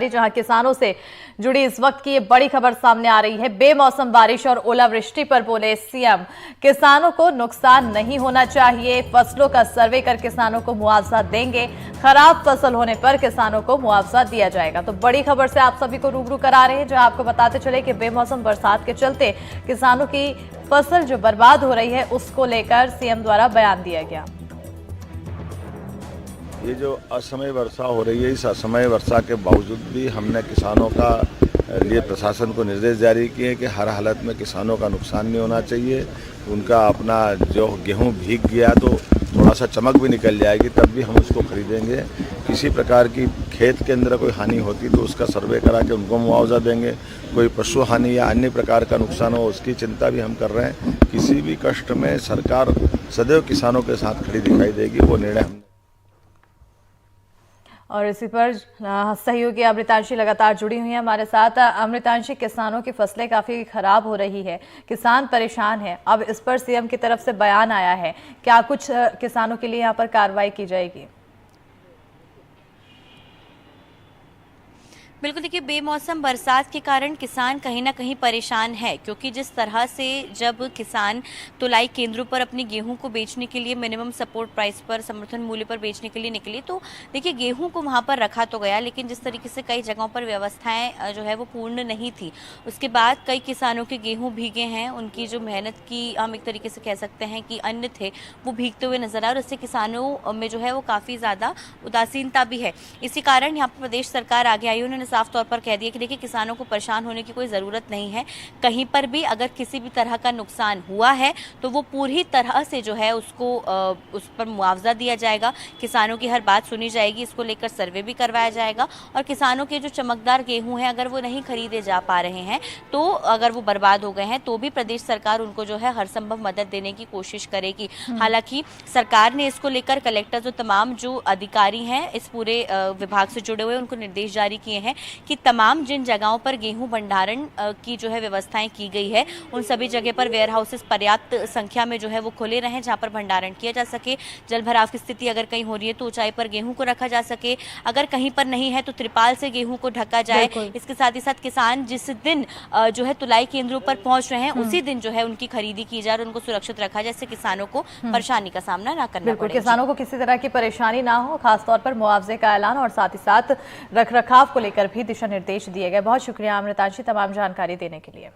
जहां किसानों से जुड़ी इस वक्त की ये बड़ी खबर सामने आ रही है। बेमौसम बारिश और ओलावृष्टि पर बोले सीएम, किसानों को नुकसान नहीं होना चाहिए, फसलों का सर्वे कर किसानों को मुआवजा देंगे, खराब फसल होने पर किसानों को मुआवजा दिया जाएगा। तो बड़ी खबर से आप सभी को रूबरू करा रहे हैं, जो आपको बताते चले कि बेमौसम बरसात के चलते किसानों की फसल जो बर्बाद हो रही है उसको लेकर सीएम द्वारा बयान दिया गया। ये जो असमय वर्षा हो रही है, इस असमय वर्षा के बावजूद भी हमने किसानों का लिए प्रशासन को निर्देश जारी किए कि हर हालत में किसानों का नुकसान नहीं होना चाहिए। उनका अपना जो गेहूं भीग गया तो थोड़ा सा चमक भी निकल जाएगी, तब भी हम उसको खरीदेंगे। किसी प्रकार की खेत के अंदर कोई हानि होती तो उसका सर्वे करा के उनको मुआवजा देंगे। कोई पशु हानि या अन्य प्रकार का नुकसान हो उसकी चिंता भी हम कर रहे हैं। किसी भी कष्ट में सरकार सदैव किसानों के साथ खड़ी दिखाई देगी, वो निर्णय हम। और इसी पर सहयोगी अमृतांशी लगातार जुड़ी हुई हैं हमारे साथ। अमृतांशी, किसानों की फसलें काफी खराब हो रही है, किसान परेशान है, अब इस पर सीएम की तरफ से बयान आया है, क्या कुछ किसानों के लिए यहाँ पर कार्रवाई की जाएगी? बिल्कुल, देखिए, बेमौसम बरसात के कारण किसान कहीं ना कहीं परेशान है, क्योंकि जिस तरह से जब किसान तुलाई केंद्रों पर अपनी गेहूं को बेचने के लिए मिनिमम सपोर्ट प्राइस पर, समर्थन मूल्य पर बेचने के लिए निकले, तो देखिए गेहूं को वहां पर रखा तो गया, लेकिन जिस तरीके से कई जगहों पर व्यवस्थाएं जो है वो पूर्ण नहीं थी। उसके बाद कई किसानों के गेहूँ भीगे हैं, उनकी जो मेहनत की हम एक तरीके से कह सकते हैं कि अन्न थे वो भीगते हुए नजर आए, और इससे किसानों में जो है वो काफ़ी ज़्यादा उदासीनता भी है। इसी कारण यहाँ पर प्रदेश सरकार आगे आई, उन्होंने साफ तौर पर कह दिया कि देखिए किसानों को परेशान होने की कोई ज़रूरत नहीं है। कहीं पर भी अगर किसी भी तरह का नुकसान हुआ है तो वो पूरी तरह से जो है उसको उस पर मुआवजा दिया जाएगा, किसानों की हर बात सुनी जाएगी, इसको लेकर सर्वे भी करवाया जाएगा, और किसानों के जो चमकदार गेहूं हैं अगर वो नहीं खरीदे जा पा रहे हैं, तो अगर वो बर्बाद हो गए हैं, तो भी प्रदेश सरकार उनको जो है हर संभव मदद देने की कोशिश करेगी। हालांकि सरकार ने इसको लेकर कलेक्टर जो तमाम जो अधिकारी हैं इस पूरे विभाग से जुड़े हुए, उनको निर्देश जारी किए हैं कि तमाम जिन जगहों पर गेहूं भंडारण की जो है व्यवस्थाएं की गई है, उन सभी जगह पर वेयर हाउसेस पर्याप्त संख्या में जो है वो खुले रहें, जहां पर भंडारण किया जा सके। जल भराव की स्थिति अगर कहीं हो रही है तो ऊंचाई पर गेहूं को रखा जा सके, अगर कहीं पर नहीं है तो त्रिपाल से गेहूं को ढका जाए। इसके साथ ही साथ किसान जिस दिन जो है तुलाई केंद्रों पर पहुंच रहे हैं उसी दिन जो है उनकी खरीदी की जाए और उनको सुरक्षित रखा जाए, जिससे किसानों को परेशानी का सामना ना करना पड़े। किसानों को किसी तरह की परेशानी ना हो, खासतौर पर मुआवजे का ऐलान और साथ ही साथ रख रखाव को लेकर भी दिशा निर्देश दिए गए। बहुत शुक्रिया अमृतांशी तमाम जानकारी देने के लिए।